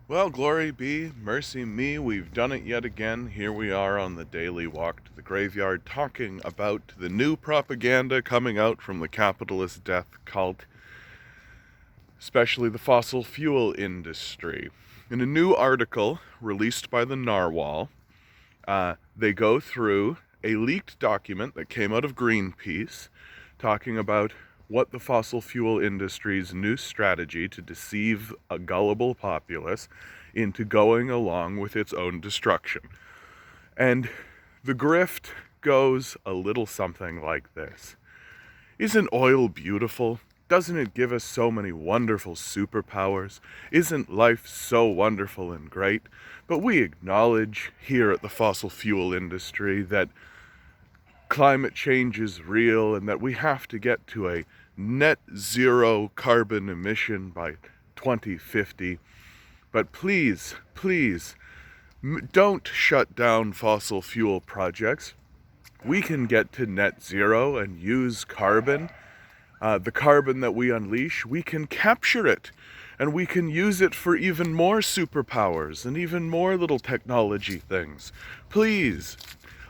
Well, glory be, mercy me, we've done it yet again. Here we are on the daily walk to the graveyard talking about the new propaganda coming out from the capitalist death cult, especially the fossil fuel industry. In a new article released by the Narwhal, they go through a leaked document that came out of Greenpeace talking about what the fossil fuel industry's new strategy to deceive a gullible populace into going along with its own destruction. And the grift goes a little something like this. Isn't oil beautiful? Doesn't it give us so many wonderful superpowers? Isn't life so wonderful and great? But we acknowledge here at the fossil fuel industry that climate change is real and that we have to get to a net zero carbon emission by 2050. But please, don't shut down fossil fuel projects. We can get to net zero and use carbon. The carbon that we unleash, we can capture it and we can use it for even more superpowers and even more little technology things. Please,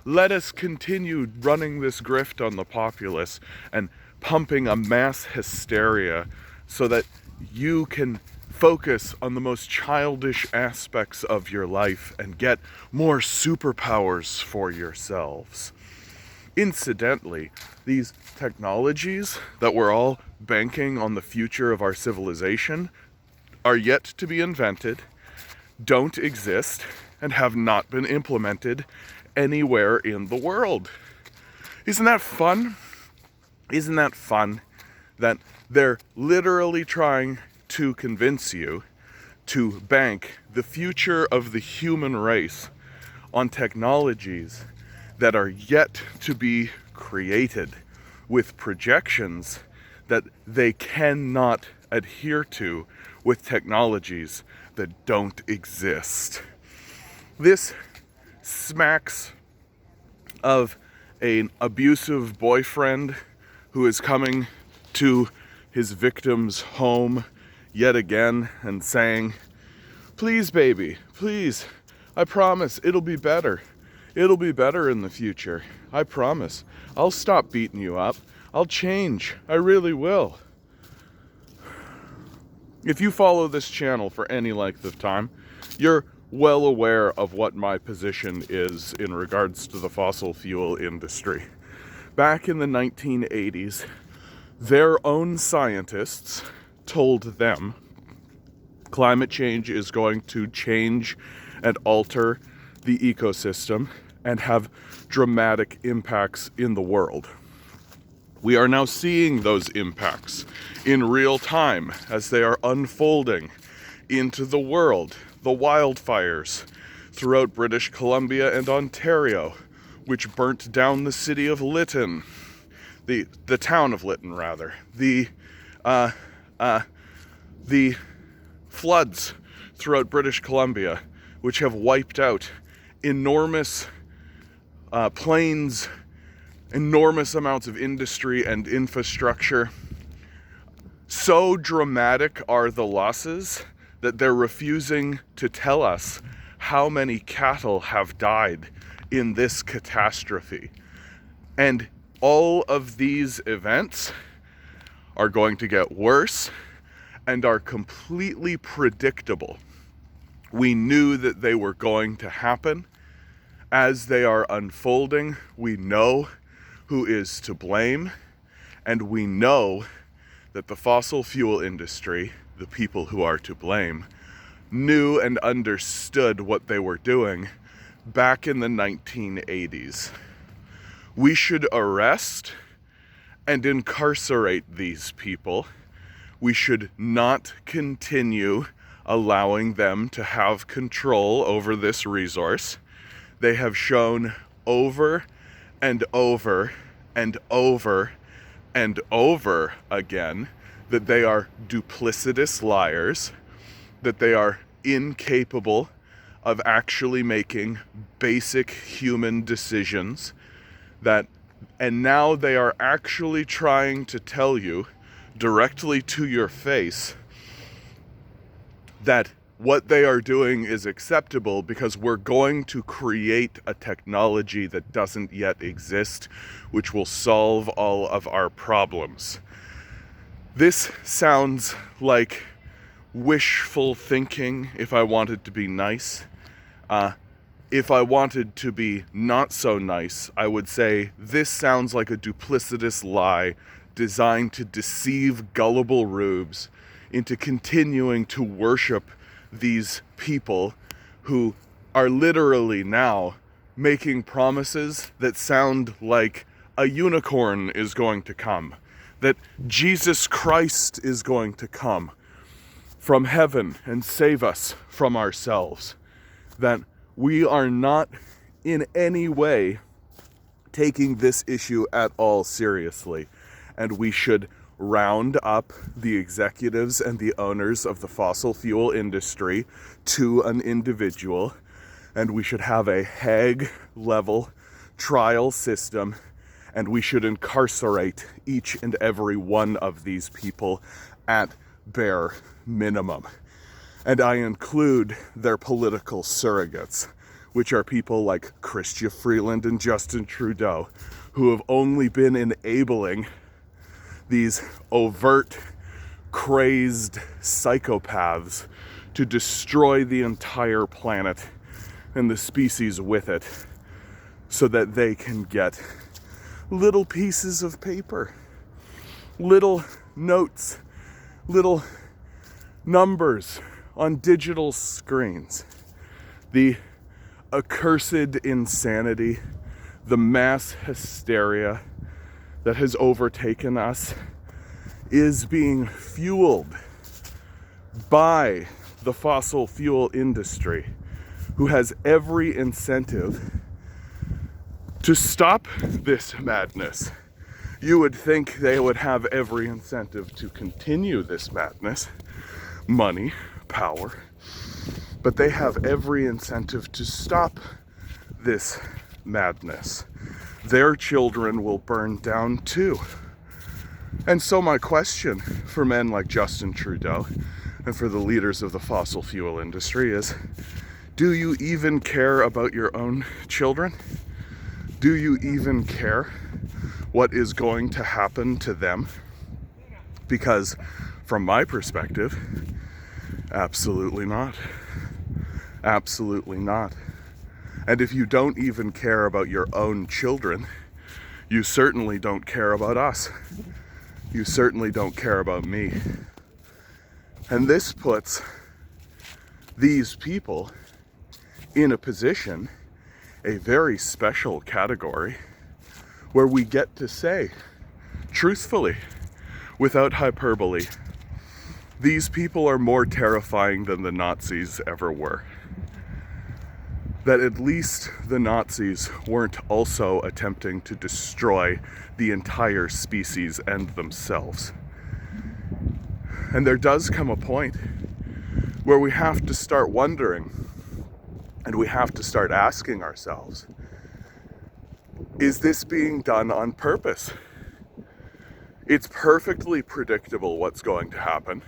let us continue running this grift on the populace and pumping a mass hysteria so that you can focus on the most childish aspects of your life and get more superpowers for yourselves. Incidentally, these technologies that we're all banking on the future of our civilization are yet to be invented, don't exist, and have not been implemented anywhere in the world. Isn't that fun? Isn't that fun that they're literally trying to convince you to bank the future of the human race on technologies that are yet to be created with projections that they cannot adhere to with technologies that don't exist. This smacks of an abusive boyfriend who is coming to his victim's home yet again and saying, "Please, baby, please, I promise it'll be better. It'll be better in the future. I promise. I'll stop beating you up. I'll change. I really will." If you follow this channel for any length of time, you're well aware of what my position is in regards to the fossil fuel industry. Back in the 1980s, their own scientists told them climate change is going to change and alter the ecosystem and have dramatic impacts in the world. We are now seeing those impacts in real time as they are unfolding into the world. The wildfires throughout British Columbia and Ontario, which burnt down the city of Lytton, the town of Lytton rather. The floods throughout British Columbia, which have wiped out enormous plains, enormous amounts of industry and infrastructure. So dramatic are the losses that they're refusing to tell us how many cattle have died in this catastrophe. And all of these events are going to get worse and are completely predictable. We knew that they were going to happen. As they are unfolding, we know who is to blame, and we know that the fossil fuel industry, the people who are to blame, knew and understood what they were doing back in the 1980s. We should arrest and incarcerate these people. We should not continue allowing them to have control over this resource. They have shown over and over and over and over again that they are duplicitous liars, that they are incapable of actually making basic human decisions, and now they are actually trying to tell you directly to your face that what they are doing is acceptable because we're going to create a technology that doesn't yet exist, which will solve all of our problems. This sounds like wishful thinking if I wanted to be nice. If I wanted to be not so nice, I would say this sounds like a duplicitous lie designed to deceive gullible rubes into continuing to worship these people who are literally now making promises that sound like a unicorn is going to come, that Jesus Christ is going to come from heaven and save us from ourselves, that we are not in any way taking this issue at all seriously, and we should round up the executives and the owners of the fossil fuel industry to an individual, and we should have a Hague-level trial system, and we should incarcerate each and every one of these people at bare minimum. And I include their political surrogates, which are people like Chrystia Freeland and Justin Trudeau, who have only been enabling these overt, crazed psychopaths to destroy the entire planet and the species with it so that they can get little pieces of paper, little notes, little numbers on digital screens. The accursed insanity, the mass hysteria that has overtaken us is being fueled by the fossil fuel industry, who has every incentive to stop this madness. You would think they would have every incentive to continue this madness, money, power, but they have every incentive to stop this madness. Their children will burn down too. And so my question for men like Justin Trudeau and for the leaders of the fossil fuel industry is, do you even care about your own children? Do you even care what is going to happen to them? Because from my perspective, absolutely not. Absolutely not. And if you don't even care about your own children, you certainly don't care about us. You certainly don't care about me. And this puts these people in a position, a very special category, where we get to say, truthfully, without hyperbole, these people are more terrifying than the Nazis ever were. That at least the Nazis weren't also attempting to destroy the entire species and themselves. And there does come a point where we have to start wondering, and we have to start asking ourselves, is this being done on purpose? It's perfectly predictable what's going to happen.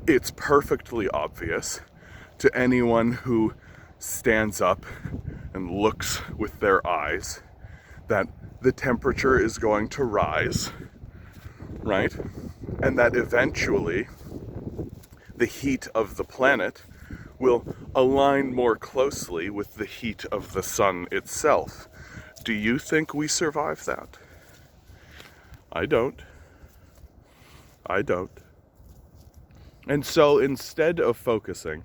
It's perfectly obvious to anyone who stands up and looks with their eyes that the temperature is going to rise, right? And that eventually the heat of the planet will align more closely with the heat of the sun itself. Do you think we survive that? I don't. I don't. And so instead of focusing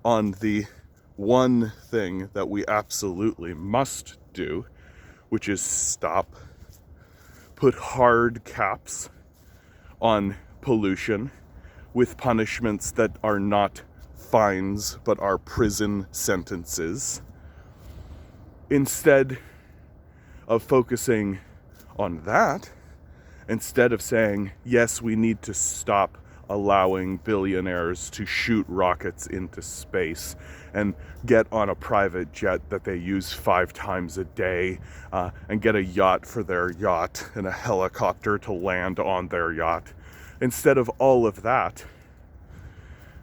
on the one thing that we absolutely must do, which is stop, put hard caps on pollution with punishments that are not fines but are prison sentences, instead of focusing on that, instead of saying, yes, we need to stop allowing billionaires to shoot rockets into space and get on a private jet that they use 5 times a day, and get a yacht for their yacht and a helicopter to land on their yacht. Instead of all of that,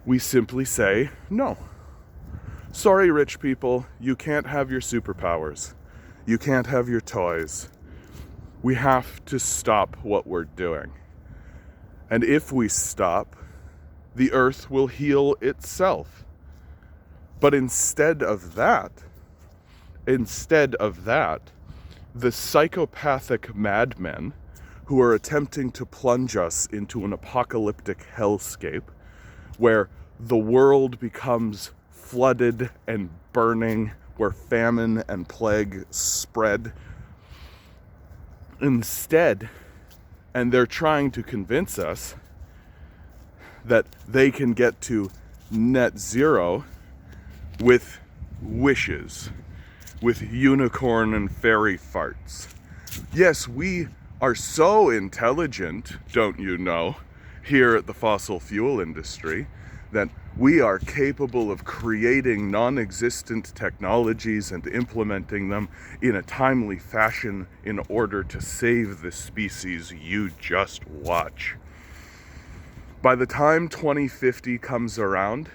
we simply say, no. Sorry, rich people, you can't have your superpowers. You can't have your toys. We have to stop what we're doing. And if we stop, the earth will heal itself. But instead of that, the psychopathic madmen who are attempting to plunge us into an apocalyptic hellscape where the world becomes flooded and burning, where famine and plague spread. Instead, and they're trying to convince us that they can get to net zero with wishes, with unicorn and fairy farts. Yes, we are so intelligent, don't you know, here at the fossil fuel industry, that we are capable of creating non-existent technologies and implementing them in a timely fashion in order to save the species. You just watch. By the time 2050 comes around,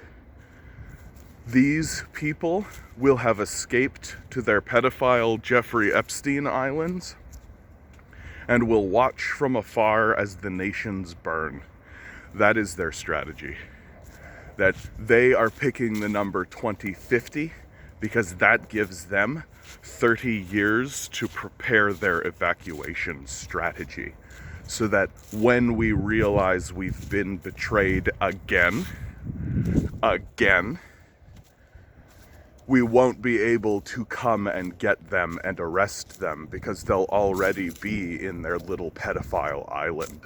these people will have escaped to their pedophile Jeffrey Epstein Islands and will watch from afar as the nations burn. That is their strategy. That they are picking the number 2050 because that gives them 30 years to prepare their evacuation strategy. So that when we realize we've been betrayed again, we won't be able to come and get them and arrest them because they'll already be in their little pedophile island.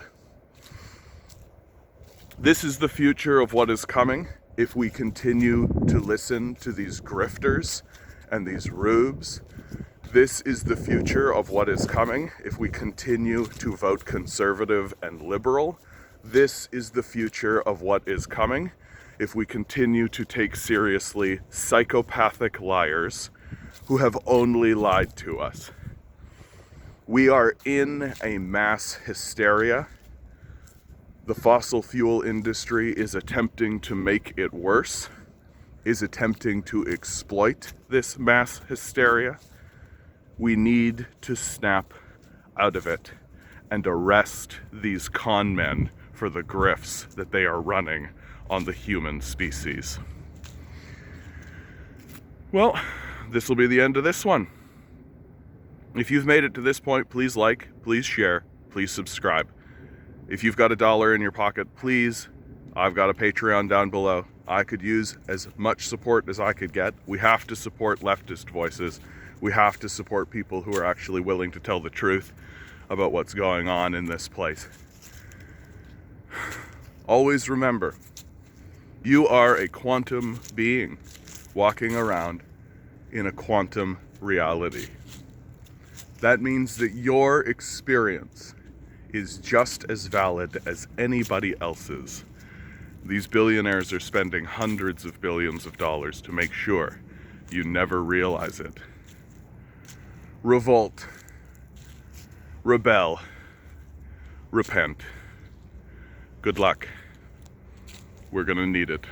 This is the future of what is coming if we continue to listen to these grifters and these rubes. This is the future of what is coming if we continue to vote conservative and liberal. This is the future of what is coming if we continue to take seriously psychopathic liars who have only lied to us. We are in a mass hysteria. The fossil fuel industry is attempting to make it worse, is attempting to exploit this mass hysteria. We need to snap out of it and arrest these con men for the grifts that they are running on the human species. Well, this will be the end of this one. If you've made it to this point, please like, please share, please subscribe. If you've got $1 in your pocket, please, I've got a Patreon down below. I could use as much support as I could get. We have to support leftist voices. We have to support people who are actually willing to tell the truth about what's going on in this place. Always remember, you are a quantum being walking around in a quantum reality. That means that your experience is just as valid as anybody else's. These billionaires are spending hundreds of billions of dollars to make sure you never realize it. Revolt, rebel, repent. Good luck. We're gonna need it.